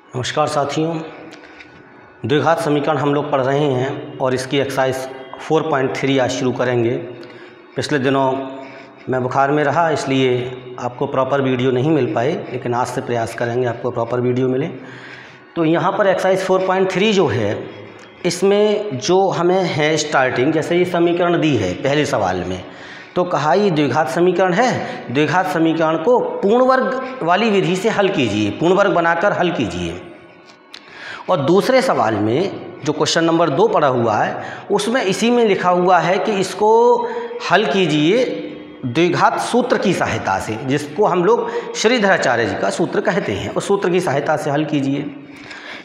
नमस्कार साथियों, द्विघात समीकरण हम लोग पढ़ रहे हैं और इसकी एक्सरसाइज 4.3 आज शुरू करेंगे। पिछले दिनों मैं बुखार में रहा इसलिए आपको प्रॉपर वीडियो नहीं मिल पाए, लेकिन आज से प्रयास करेंगे आपको प्रॉपर वीडियो मिले। तो यहाँ पर एक्सरसाइज 4.3 जो है, इसमें जो हमें है स्टार्टिंग, जैसे ये समीकरण दी है पहले सवाल में, तो कहा ये द्विघात समीकरण है, द्विघात समीकरण को पूर्ण वर्ग वाली विधि से हल कीजिए, पूर्ण वर्ग बनाकर हल कीजिए। और दूसरे सवाल में जो क्वेश्चन नंबर 2 पड़ा हुआ है, उसमें इसी में लिखा हुआ है कि इसको हल कीजिए द्विघात सूत्र की सहायता से, जिसको हम लोग श्रीधराचार्य जी का सूत्र कहते हैं, उस सूत्र की सहायता से हल कीजिए।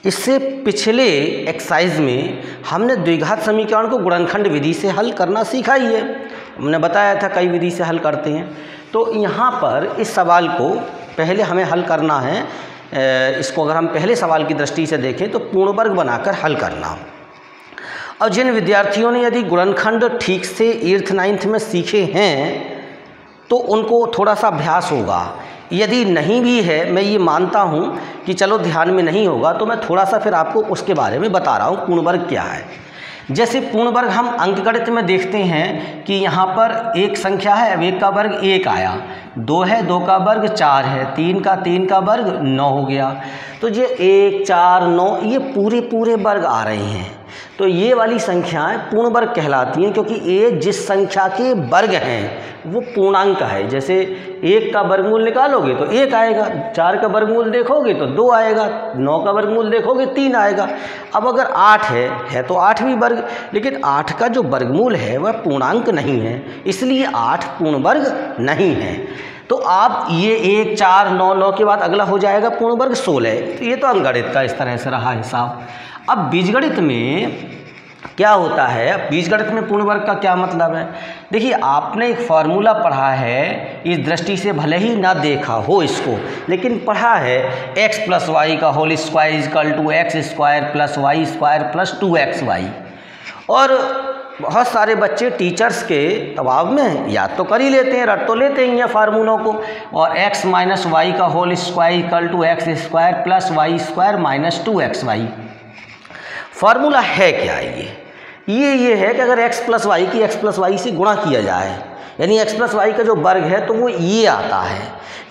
इससे पिछले एक्सरसाइज में हमने द्विघात समीकरण को गुणनखंड विधि से हल करना सीखा ही है, हमने बताया था कई विधि से हल करते हैं। तो यहाँ पर इस सवाल को पहले हमें हल करना है। इसको अगर हम पहले सवाल की दृष्टि से देखें तो पूर्ण वर्ग बनाकर हल करना। और जिन विद्यार्थियों ने यदि गुणनखंड ठीक से 8th 9th में सीखे हैं तो उनको थोड़ा सा अभ्यास होगा। यदि नहीं भी है, मैं ये मानता हूँ कि चलो ध्यान में नहीं होगा, तो मैं थोड़ा सा फिर आपको उसके बारे में बता रहा हूँ पूर्ण वर्ग क्या है। जैसे पूर्ण वर्ग हम अंकगणित में देखते हैं कि यहाँ पर एक संख्या है, अब 1 का वर्ग 1 आया, 2 है, 2 का वर्ग 4 है, 3 का वर्ग 9 हो गया। तो ये 1, 4, 9 ये पूरे वर्ग आ रहे हैं। तो ये वाली संख्याएं पूर्ण वर्ग कहलाती हैं, क्योंकि ये जिस संख्या के वर्ग हैं वो पूर्णांक है। जैसे 1 का वर्गमूल निकालोगे तो 1 आएगा, 4 का वर्गमूल देखोगे तो 2 आएगा, 9 का वर्गमूल देखोगे 3 आएगा। अब अगर 8 है तो 8 भी वर्ग, लेकिन 8 का जो वर्गमूल है वह पूर्णांक नहीं है, इसलिए 8 पूर्ण वर्ग नहीं है। तो आप ये 1, 4, 9, 9 के बाद अगला हो जाएगा पूर्ण वर्ग 16। तो ये तो अंकगणित का इस तरह से रहा हिसाब। अब बीजगणित में क्या होता है, बीजगणित में पूर्ण वर्ग का क्या मतलब है? देखिए, आपने एक फार्मूला पढ़ा है, इस दृष्टि से भले ही ना देखा हो इसको, लेकिन पढ़ा है x + y का whole square equal to x² + y² + 2xy। और बहुत सारे बच्चे टीचर्स के दबाव में याद तो कर ही लेते हैं, रट तो लेते ही हैं फार्मूलों को। और x - y का whole square equal to x² + y² - 2xy। Formula है क्या ये है कि अगर x + y की x + y से गुणा किया जाए, यानी x + y का जो वर्ग है तो वो ये आता है।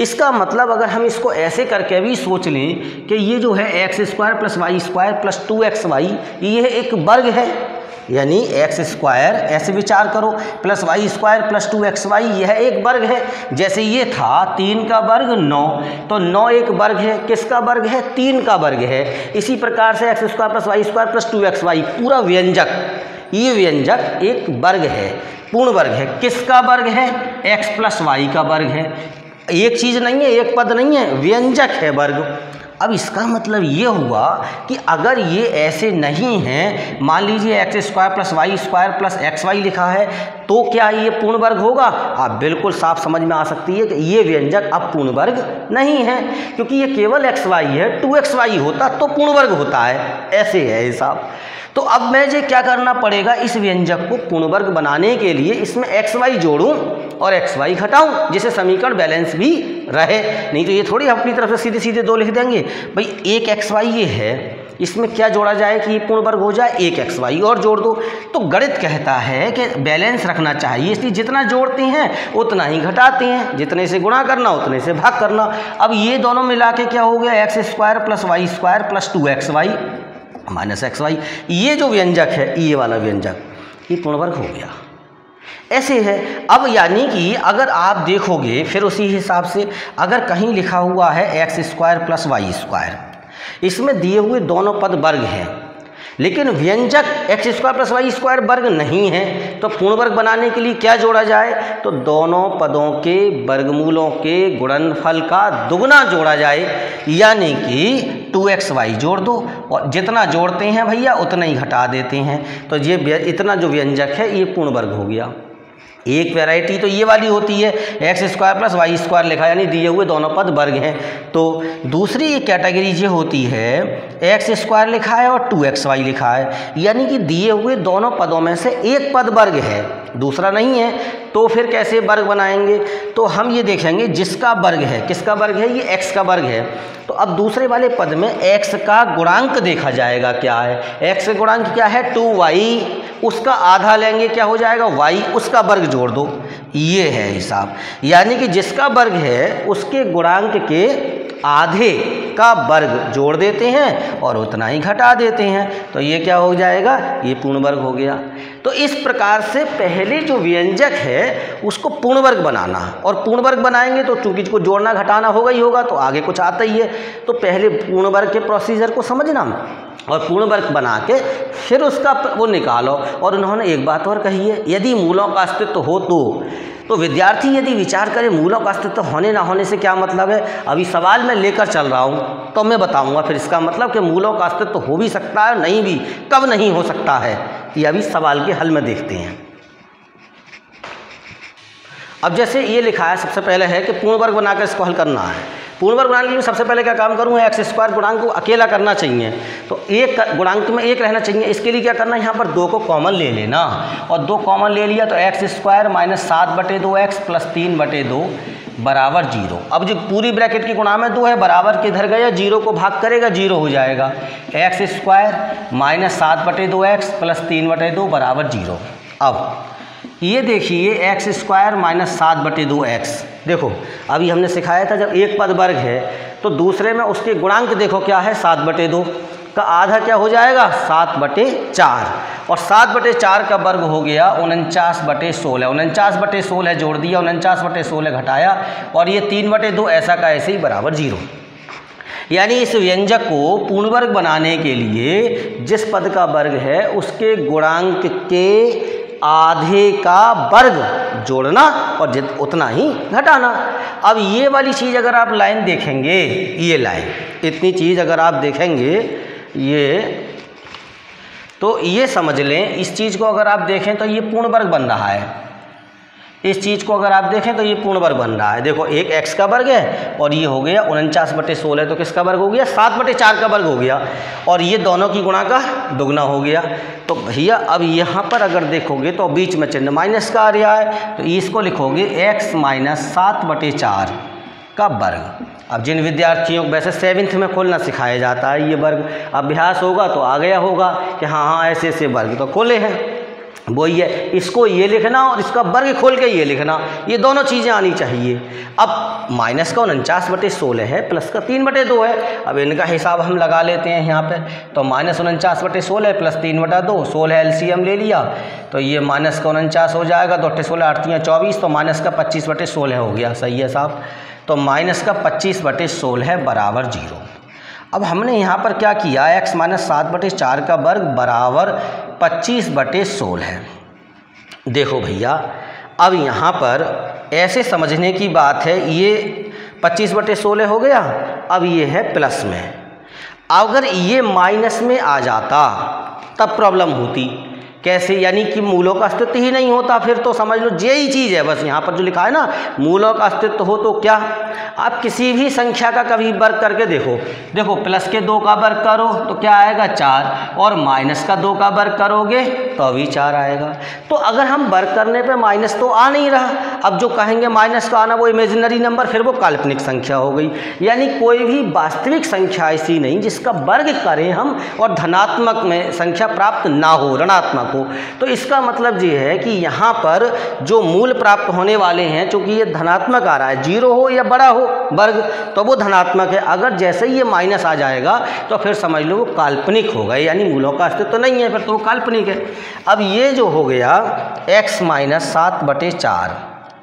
इसका मतलब अगर हम इसको ऐसे करके भी सोच लें कि ये जो है x² + y² + 2xy, ये एक वर्ग है, यानी x² ऐसे विचार करो + y² + 2xy, यह एक वर्ग है। जैसे ये था 3 का वर्ग 9, तो 9 एक वर्ग है, किसका वर्ग है? 3 का वर्ग है। इसी प्रकार से x² + y² + 2xy पूरा व्यंजक, ये व्यंजक एक वर्ग है, पूर्ण वर्ग है। किसका वर्ग है? x + y का वर्ग है। एक चीज़ नहीं है, एक पद नहीं है, व्यंजक है वर्ग। अब इसका मतलब ये हुआ कि अगर ये ऐसे नहीं है, मान लीजिए x² + y² + xy लिखा है, तो क्या ये पूर्ण वर्ग होगा? आप बिल्कुल साफ समझ में आ सकती है कि ये व्यंजक अब पूर्ण वर्ग नहीं है, क्योंकि ये केवल xy है। 2xy होता तो पूर्ण वर्ग होता है, ऐसे है हिसाब। तो अब मुझे क्या करना पड़ेगा, इस व्यंजक को पूर्ण वर्ग बनाने के लिए इसमें xy जोड़ूं और xy घटाऊं, जिससे समीकरण बैलेंस भी रहे। नहीं तो ये थोड़ी अपनी तरफ से सीधे 2 लिख देंगे। भाई 1 xy ये है, इसमें क्या जोड़ा जाए कि ये पूर्ण वर्ग हो जाए? 1 xy और जोड़ दो। तो गणित कहता है कि बैलेंस रखना चाहिए, इसलिए जितना जोड़ते हैं उतना ही घटाते हैं, जितने से गुणा करना उतने से भाग करना। अब ये दोनों मिला के क्या हो गया? x² + y² + 2xy - xy। ये जो व्यंजक है, ये वाला व्यंजक, ये पूर्ण वर्ग हो गया। ऐसे है। अब यानी कि अगर आप देखोगे फिर उसी हिसाब से, अगर कहीं लिखा हुआ है x² + y², इसमें दिए हुए दोनों पद वर्ग हैं, लेकिन व्यंजक x² + y² वर्ग नहीं है, तो पूर्ण वर्ग बनाने के लिए क्या जोड़ा जाए? तो दोनों पदों के वर्गमूलों के गुणनफल का दुगना जोड़ा जाए, यानी कि 2xy जोड़ दो, और जितना जोड़ते हैं भैया उतना ही घटा देते हैं। तो ये इतना जो व्यंजक है ये पूर्ण वर्ग हो गया। एक वैरायटी तो ये वाली होती है x square plus y square लिखा है, यानी दिए हुए दोनों पद वर्ग हैं। तो दूसरी एक कैटेगरी ये होती है एक्स स्क्वायर लिखा है और 2xy लिखा है, यानी कि दिए हुए दोनों पदों में से एक पद वर्ग है, दूसरा नहीं है। तो फिर कैसे वर्ग बनाएंगे? तो हम ये देखेंगे जिसका वर्ग है, किसका वर्ग है, ये x का वर्ग है। तो अब दूसरे वाले पद में x का गुणांक देखा जाएगा, क्या है x का गुणांक, क्या है 2y, उसका आधा लेंगे, क्या हो जाएगा y, उसका वर्ग जोड़ दो, ये है हिसाब। यानी कि जिसका वर्ग है उसके गुणांक के आधे का वर्ग जोड़ देते हैं और उतना ही घटा देते हैं, तो ये क्या हो जाएगा, ये पूर्ण वर्ग हो गया। तो इस प्रकार से पहले जो व्यंजक है उसको पूर्ण वर्ग बनाना, और पूर्ण वर्ग बनाएंगे तो चूंकि इसको जोड़ना घटाना होगा ही होगा, तो आगे कुछ आता ही है। तो पहले पूर्ण वर्ग के प्रोसीजर को समझना और पूर्ण वर्ग बना के फिर उसका वो निकालो। और उन्होंने एक बात और कही है, यदि मूलों का अस्तित्व हो तो विद्यार्थी यदि विचार करे मूलों का अस्तित्व होने ना होने से क्या मतलब है, अभी सवाल मैं लेकर चल रहा हूँ तो मैं बताऊँगा फिर इसका मतलब कि मूलों का अस्तित्व हो भी सकता है, नहीं भी, कब नहीं हो सकता है, ये अभी सवाल के हल में देखते हैं। अब जैसे ये लिखा है, सबसे पहले है कि पूर्ण वर्ग बनाकर इसको हल करना है। पूर्ण वर्ग बनाने के लिए सबसे पहले क्या काम करूँ, एक्स स्क्वायर गुणांक को अकेला करना चाहिए, तो एक गुणांक में एक रहना चाहिए। इसके लिए क्या करना है, यहाँ पर 2 को कॉमन ले लेना, और 2 कॉमन ले लिया तो x square minus 7/2x plus 3/2 बराबर 0। अब जो पूरी ब्रैकेट की गुणा में 2 है, बराबर के इधर गया, 0 को भाग करेगा 0 हो जाएगा, x square minus 7/2x plus 3/2 बराबर 0। अब ये देखिए एक्स स्क्वायर माइनस 7/2x, देखो अभी हमने सिखाया था जब एक पद वर्ग है तो दूसरे में उसके गुणांक देखो क्या है, 7/2 का आधा क्या हो जाएगा, 7/4, और 7/4 का वर्ग हो गया 49/16। 49/16 जोड़ दिया, 49/16 घटाया, और ये 3/2 ऐसा का ऐसे ही बराबर 0। यानी इस व्यंजक को पूर्ण वर्ग बनाने के लिए जिस पद का वर्ग है उसके गुणांक के आधे का वर्ग जोड़ना और उतना ही घटाना। अब ये वाली चीज़ अगर आप लाइन देखेंगे, ये लाइन, इतनी चीज़ अगर आप देखेंगे ये, तो ये समझ लें इस चीज़ को अगर आप देखें तो ये पूर्ण वर्ग बन रहा है। इस चीज़ को अगर आप देखें तो ये पूर्ण वर्ग बन रहा है। देखो एक x का वर्ग है और ये हो गया 49/16, तो किसका वर्ग हो गया, 7/4 का वर्ग हो गया, और ये दोनों की गुणा का दुगना हो गया। तो भैया अब यहाँ पर अगर देखोगे तो बीच में चिन्ह माइनस का आ रहा है, तो इसको लिखोगे x माइनस 7/4 का वर्ग। अब जिन विद्यार्थियों को वैसे 7th में खोलना सिखाया जाता है ये वर्ग, अभ्यास होगा तो आ गया होगा कि हाँ ऐसे ऐसे वर्ग तो खोले हैं, वही है, इसको ये लिखना और इसका वर्ग खोल के ये लिखना, ये दोनों चीज़ें आनी चाहिए। अब माइनस का 49/16 है, प्लस का 3/2 है। अब इनका हिसाब हम लगा लेते हैं यहाँ पे, तो माइनस 49/16 प्लस 3/2, 16 एलसीएम ले लिया, तो ये माइनस का 49 हो जाएगा, 2 8 16 8 24, तो माइनस का 25/16 हो गया, सही है साहब। तो माइनस का 25/16 बराबर 0। अब हमने यहाँ पर क्या किया, x माइनस 7/4 का वर्ग बराबर 25/16 है। देखो भैया अब यहाँ पर ऐसे समझने की बात है, ये 25/16 हो गया, अब ये है प्लस में। अगर ये माइनस में आ जाता तब प्रॉब्लम होती, कैसे, यानी कि मूलों का अस्तित्व ही नहीं होता, फिर तो समझ लो यही चीज़ है बस। यहाँ पर जो लिखा है ना, मूलों का अस्तित्व हो तो क्या, आप किसी भी संख्या का कभी वर्ग करके देखो, देखो प्लस के 2 का वर्ग करो तो क्या आएगा 4, और माइनस का 2 का वर्ग करोगे तो भी 4 आएगा। तो अगर हम वर्ग करने पे माइनस तो आ नहीं रहा, अब जो कहेंगे माइनस का आना वो इमेजिनरी नंबर, फिर वो काल्पनिक संख्या हो गई। यानी कोई भी वास्तविक संख्या ऐसी नहीं जिसका वर्ग करें हम और धनात्मक में संख्या प्राप्त ना हो, ऋणात्मक हो। तो इसका मतलब ये है कि यहाँ पर जो मूल प्राप्त होने वाले हैं, चूंकि ये धनात्मक आ रहा है, 0 हो या बड़ा हो वर्ग तो वो धनात्मक है। अगर जैसे ही ये माइनस आ जाएगा तो फिर समझ लो वो काल्पनिक हो गए, यानी मूलों का अस्तित्व तो नहीं है, फिर तो वो काल्पनिक है। अब ये जो हो गया x माइनस 7/4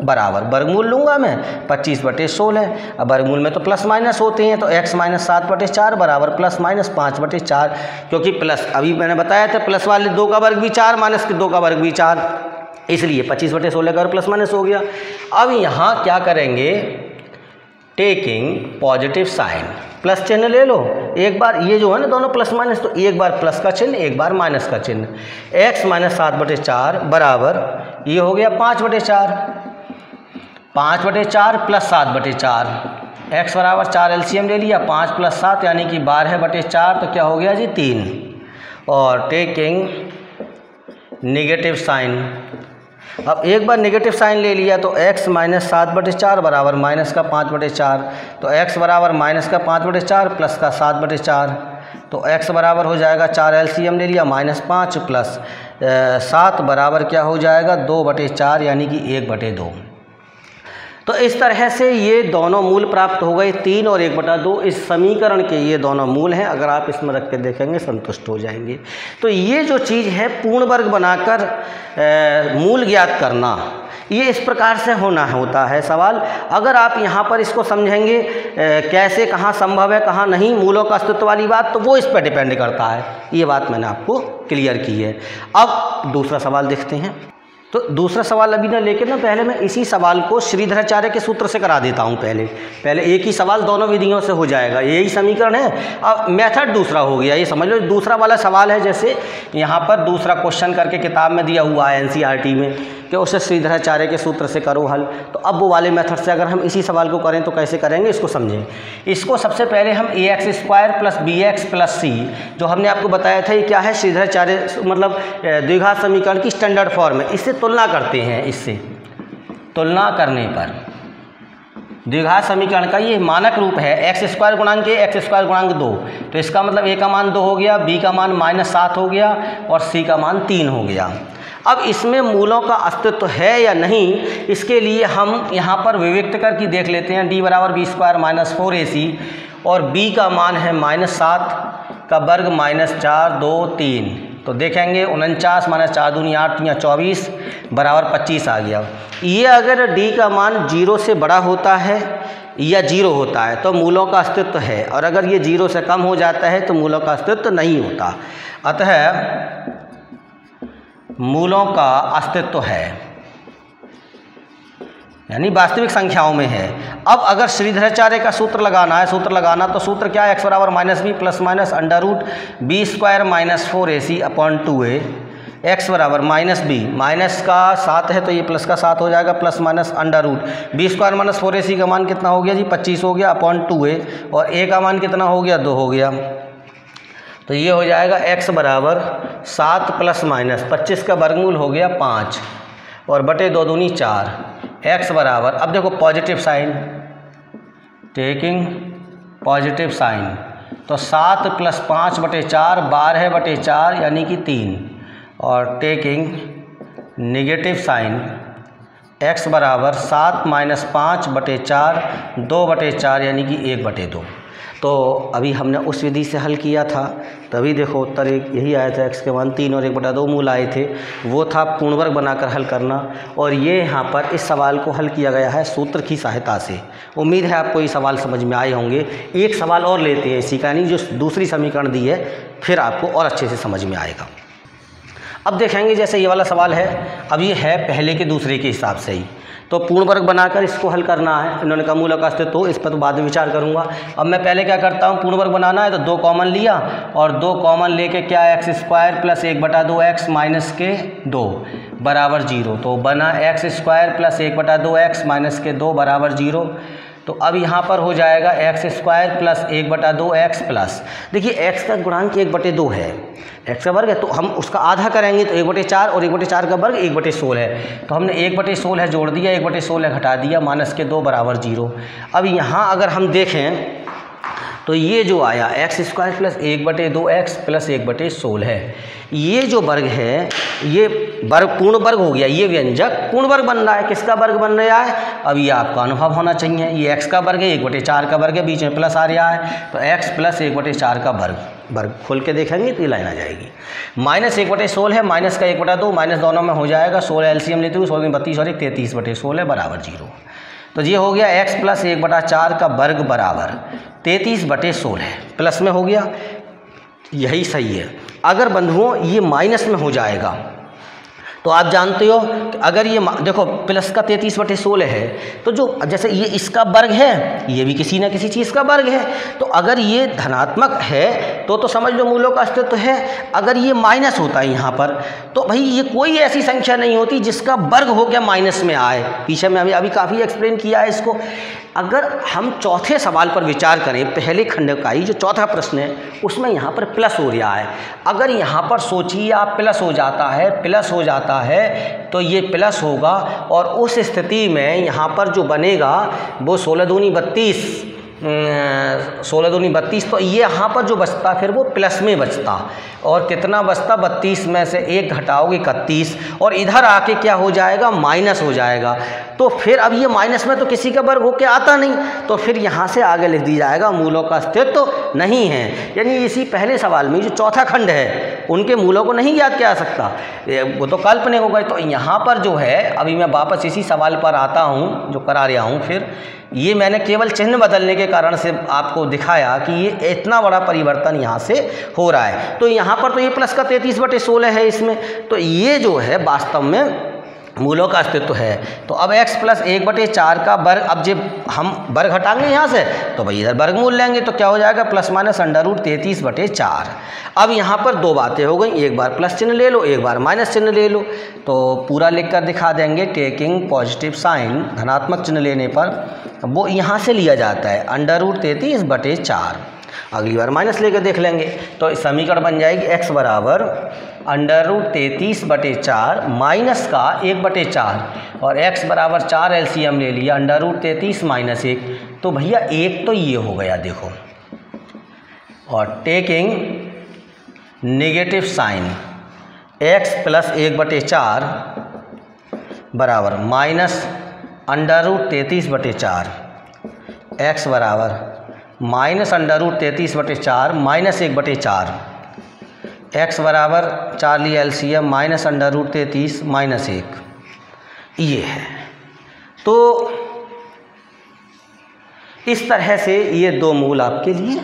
बराबर वर्गमूल लूँगा मैं 25/16। अब वर्गमूल में तो प्लस माइनस होते हैं, तो x माइनस 7/4 बराबर प्लस माइनस 5/4, क्योंकि प्लस अभी मैंने बताया था प्लस वाले 2 का वर्ग भी 4, माइनस के 2 का वर्ग भी 4, इसलिए 25/16 का प्लस माइनस हो गया। अब यहाँ क्या करेंगे, टेकिंग पॉजिटिव साइन, प्लस चिन्ह ले लो, एक बार ये जो है ना दोनों प्लस माइनस, तो एक बार प्लस का चिन्ह एक बार माइनस का चिन्ह, x माइनस 7/4 बराबर ये हो गया 5/4, 5/4 प्लस 7/4, x बराबर 4 एलसीएम ले लिया, 5 + 7 यानी कि 12/4, तो क्या हो गया जी 3। और टेकिंग नेगेटिव साइन, अब एक बार नेगेटिव साइन ले लिया तो x - 7/4 बराबर माइनस का 5/4, तो x बराबर माइनस का 5/4 प्लस का 7/4, तो x बराबर हो जाएगा 4 एलसीएम ले लिया, -5 प्लस 7 बराबर क्या हो जाएगा 2/4 यानी कि 1/2। तो इस तरह से ये दोनों मूल प्राप्त हो गए, 3 और 1/2 इस समीकरण के ये दोनों मूल हैं। अगर आप इसमें रख के देखेंगे संतुष्ट हो जाएंगे। तो ये जो चीज़ है पूर्ण वर्ग बनाकर मूल ज्ञात करना, ये इस प्रकार से होता है सवाल। अगर आप यहाँ पर इसको समझेंगे कैसे, कहाँ संभव है कहाँ नहीं, मूलों का अस्तित्व वाली बात, तो वो इस पर डिपेंड करता है। ये बात मैंने आपको क्लियर की है। अब दूसरा सवाल देखते हैं। तो दूसरा सवाल अभी ना लेके पहले मैं इसी सवाल को श्रीधराचार्य के सूत्र से करा देता हूँ। पहले एक ही सवाल दोनों विधियों से हो जाएगा, यही समीकरण है। अब मेथड दूसरा हो गया, ये समझ लो दूसरा वाला सवाल है। जैसे यहाँ पर दूसरा क्वेश्चन करके किताब में दिया हुआ है एनसीईआरटी में कि उसे श्रीधराचार्य के सूत्र से करो हल। तो अब वो वाले मेथड से अगर हम इसी सवाल को करें तो कैसे करेंगे, इसको समझें। इसको सबसे पहले हम ax² + bx + c, जो हमने आपको बताया था ये क्या है, श्रीधराचार्य मतलब द्विघात समीकरण की स्टैंडर्ड फॉर्म है, इससे तुलना करते हैं। इससे तुलना करने पर द्विघात समीकरण का ये मानक रूप है x² × a x² × 2, तो इसका मतलब a का मान 2 हो गया, b का मान -7 हो गया और c का मान 3 हो गया। अब इसमें मूलों का अस्तित्व है या नहीं, इसके लिए हम यहाँ पर विविक्त करके देख लेते हैं। d बराबर b² - 4ac और b का मान है -7 का वर्ग -4 2 3, तो देखेंगे 49 - 4 दूनी 8 या 24 बराबर 25 आ गया। ये अगर d का मान 0 से बड़ा होता है या 0 होता है तो मूलों का अस्तित्व है, और अगर ये 0 से कम हो जाता है तो मूलों का अस्तित्व नहीं होता। अतः मूलों का अस्तित्व है, यानी वास्तविक संख्याओं में है। अब अगर श्रीधराचार्य का सूत्र लगाना है, तो सूत्र क्या है, x बराबर -b plus minus √b² - 4ac/2a, x बराबर -b, माइनस का 7 है तो ये प्लस का 7 हो जाएगा, प्लस माइनस √b² - 4ac का मान कितना हो गया जी 25 हो गया /2a, और a का मान कितना हो गया 2 हो गया। तो ये हो जाएगा x बराबर 7 + -25 का वर्गमूल हो गया 5 और बटे 2 दूनी 4, x बराबर, अब देखो positive sign, taking positive sign, तो 7 + 5/4 12/4 यानी कि 3, और टेकिंग नेगेटिव साइन, x बराबर 7 - 5/4 2/4 यानी कि 1/2। तो अभी हमने उस विधि से हल किया था, तभी देखो उत्तर एक यही आया था, x के मान 3 और 1/2 मूल आए थे। वो था पूर्ण वर्ग बनाकर हल करना, और ये यहाँ पर इस सवाल को हल किया गया है सूत्र की सहायता से। उम्मीद है आपको ये सवाल समझ में आए होंगे। एक सवाल और लेते हैं इसी का, यानी जो दूसरी समीकरण दी है, फिर आपको और अच्छे से समझ में आएगा। अब देखेंगे जैसे ये वाला सवाल है, अब ये है पहले के दूसरे के हिसाब से ही, तो पूर्ण वर्ग बनाकर इसको हल करना है। इन्होंने कहा मूल का अस्तित्व, तो इस पर तो बाद में विचार करूंगा। अब मैं पहले क्या करता हूँ, पूर्ण वर्ग बनाना है तो 2 कॉमन लिया, और 2 कॉमन लेके क्या x² + 1/2x - 2 बराबर 0, तो बना x² + 1/2x - 2 बराबर 0। तो अब यहाँ पर हो जाएगा x² + 1/2x प्लस, देखिए x का गुणांक 1/2 है, x का वर्ग है, तो हम उसका आधा करेंगे तो 1/4, और 1/4 का वर्ग 1/16 है, तो हमने 1/16 जोड़ दिया, 1/16 घटा दिया, -2 बराबर 0। अब यहाँ अगर हम देखें तो ये जो आया x² + 1/2x + 1/16 है, ये जो वर्ग है ये वर्ग पूर्ण वर्ग हो गया, ये व्यंजक पूर्ण वर्ग बन रहा है। किसका वर्ग बन रहा है, अब ये आपका अनुभव होना चाहिए। ये x का वर्ग है, 1/4 का वर्ग है, बीच में प्लस आ रहा है, तो x + 1/4 का वर्ग खोल के देखेंगे तो ये लाइन आ जाएगी। -1/16 है, माइनस का 1/2, माइनस दोनों में हो जाएगा, 16 एलसीएम लेते हुए 16 32 और 1 33/16 बराबर 0। तो ये हो गया x + 1/4 का वर्ग बराबर 33/16, प्लस में हो गया, यही सही है। अगर बंधुओं ये माइनस में हो जाएगा तो आप जानते हो कि अगर ये देखो प्लस का 33/16 है, तो जो जैसे ये इसका वर्ग है, ये भी किसी न किसी चीज़ का वर्ग है, तो अगर ये धनात्मक है तो समझ लो मूलों का अस्तित्व है। अगर ये माइनस होता है यहाँ पर, तो भाई ये कोई ऐसी संख्या नहीं होती जिसका वर्ग हो गया माइनस में आए। पीछे में अभी काफ़ी एक्सप्लेन किया है इसको। अगर हम चौथे सवाल पर विचार करें, पहले खंड का ही जो चौथा प्रश्न है उसमें यहाँ पर प्लस हो रहा है। अगर यहाँ पर सोचिए आप प्लस हो जाता है तो ये प्लस होगा, और उस स्थिति में यहाँ पर जो बनेगा वो 16 दूनी 32, 16 दूनी 32, तो ये यहाँ पर जो बचता फिर वो प्लस में बचता, और कितना बचता 32 में से 1 घटाओगे 31, और इधर आके क्या हो जाएगा माइनस हो जाएगा। तो फिर अब ये माइनस में तो किसी का वर्ग होके आता नहीं, तो फिर यहाँ से आगे लिख दी जाएगा मूलों का अस्तित्व नहीं है। यानी इसी पहले सवाल में जो चौथा खंड है उनके मूलों को नहीं ज्ञात किया जा सकता, वो तो काल्पनिक हो गए। तो यहाँ पर जो है अभी मैं वापस इसी सवाल पर आता हूँ जो करा रहा हूँ। फिर ये मैंने केवल चिन्ह बदलने के कारण से आपको दिखाया कि ये इतना बड़ा परिवर्तन यहाँ से हो रहा है। तो यहाँ पर तो ये प्लस का 33/16 है इसमें, तो ये जो है वास्तव में मूलों का अस्तित्व है। तो अब x + 1/4 का वर्ग, अब जब हम वर्ग हटाएंगे यहाँ से तो भाई इधर वर्गमूल लेंगे तो क्या हो जाएगा ±√33/4। अब यहाँ पर दो बातें हो गई, एक बार प्लस चिन्ह ले लो, एक बार माइनस चिन्ह ले लो। तो पूरा लिख कर दिखा देंगे, टेकिंग पॉजिटिव साइन, धनात्मक चिन्ह लेने पर वो यहाँ से लिया जाता है √33/4। अगली बार माइनस लेकर देख लेंगे तो समीकरण बन जाएगी x बराबर √33/4 माइनस का 1/4, और x बराबर 4 एलसीएम ले लिया √33 - 1, तो भैया एक तो ये हो गया देखो। और टेकिंग नेगेटिव साइन x + 1/4 बराबर माइनस √33/4, x बराबर माइनस √33/4 माइनस 1/4, x बराबर 4 लिया एलसीएम माइनस √33 - 1, ये है। तो इस तरह से ये दो मूल आपके लिए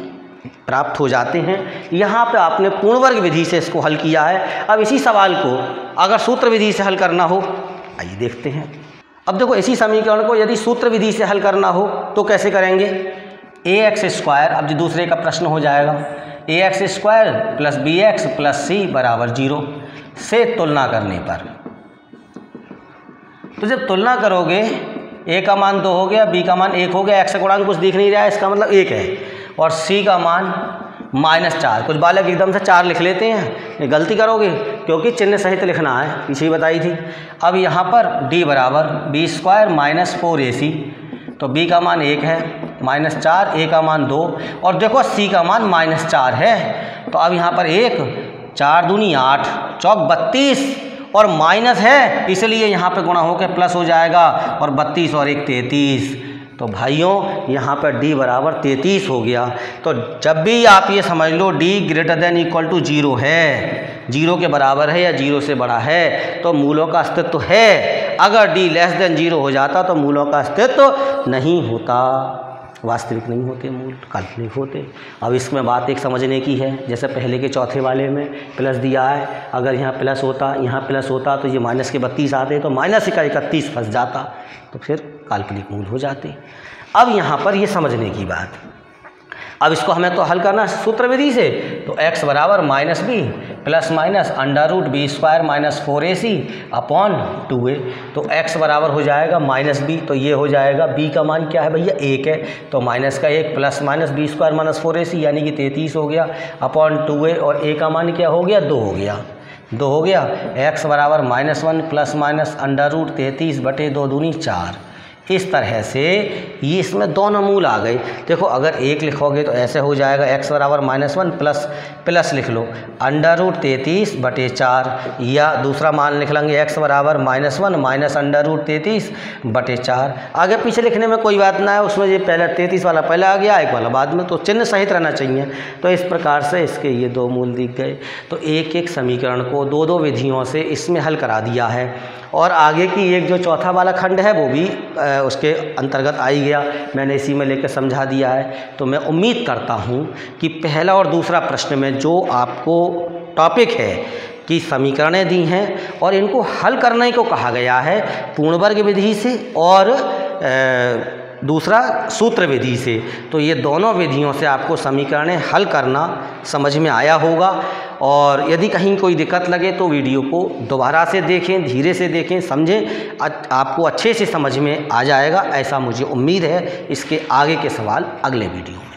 प्राप्त हो जाते हैं। यहाँ पे आपने पूर्ण वर्ग विधि से इसको हल किया है। अब इसी सवाल को अगर सूत्र विधि से हल करना हो, आइए देखते हैं। अब देखो इसी समीकरण को यदि सूत्र विधि से हल करना हो तो कैसे करेंगे, ax², अब जो दूसरे का प्रश्न हो जाएगा, ax² + bx + c बराबर 0 से तुलना करने पर, तो जब तुलना करोगे a का मान 2 हो गया, b का मान 1 हो गया, x का गुणांक कुछ दिख नहीं रहा है इसका मतलब 1 है, और c का मान -4। कुछ बालक एकदम से 4 लिख लेते हैं, ये गलती करोगे क्योंकि चिन्ह सहित लिखना है, पीछे ही बताई थी। अब यहाँ पर d बराबर b² - 4ac, तो b का मान 1 है, -4, a का मान 2, और देखो c का मान -4 है। तो अब यहाँ पर 1 4 दूनी 8 चौक 32 और माइनस है, इसलिए यहाँ पे गुणा होकर प्लस हो जाएगा, और 32 और 1 33। तो भाइयों यहाँ पर d बराबर 33 हो गया। तो जब भी आप ये समझ लो d ≥ 0 है, 0 के बराबर है या 0 से बड़ा है, तो मूलों का अस्तित्व है। अगर d <0 हो जाता तो मूलों का अस्तित्व नहीं होता, वास्तविक नहीं होते, मूल काल्पनिक होते। अब इसमें बात एक समझने की है, जैसे पहले के चौथे वाले में प्लस दिया है, अगर यहाँ प्लस होता, यहाँ प्लस होता तो ये माइनस के 32 आते, तो माइनस का 31 फंस जाता, तो फिर काल्पनिक मूल हो जाते। अब यहाँ पर ये समझने की बात, अब इसको हमें तो हल करना सूत्र विधि से, तो x बराबर -b + √b² - 4ac upon 2a, तो x बराबर हो जाएगा -b, तो ये हो जाएगा b का मान क्या है भैया 1 है, तो माइनस का 1 + -b² - 4ac यानी कि 33 हो गया, अपॉन 2a, और a का मान क्या हो गया 2 हो गया, 2 हो गया। x बराबर -1 ± √33/2 दूनी 4। इस तरह से ये इसमें दोनों मूल आ गए। देखो अगर 1 लिखोगे तो ऐसे हो जाएगा, x बराबर -1 प्लस लिख लो √33/4, या दूसरा मान लिख लेंगे x बराबर -1 -√33/4। आगे पीछे लिखने में कोई बात ना है, उसमें ये पहले 33 वाला पहले आ गया, 1 वाला बाद में, तो चिन्ह सहित रहना चाहिए। तो इस प्रकार से इसके ये दो मूल दिख गए। तो एक एक समीकरण को दो विधियों से इसमें हल करा दिया है, और आगे की एक जो चौथा वाला खंड है वो भी उसके अंतर्गत आ ही गया, मैंने इसी में लेकर समझा दिया है। तो मैं उम्मीद करता हूँ कि पहला और दूसरा प्रश्न में जो आपको टॉपिक है कि समीकरणें दी हैं और इनको हल करने को कहा गया है पूर्ण वर्ग विधि से और दूसरा सूत्र विधि से। तो ये दोनों विधियों से आपको समीकरणें हल करना समझ में आया होगा। और यदि कहीं कोई दिक्कत लगे तो वीडियो को दोबारा से देखें, धीरे से देखें, समझें, आपको अच्छे से समझ में आ जाएगा, ऐसा मुझे उम्मीद है। इसके आगे के सवाल अगले वीडियो में।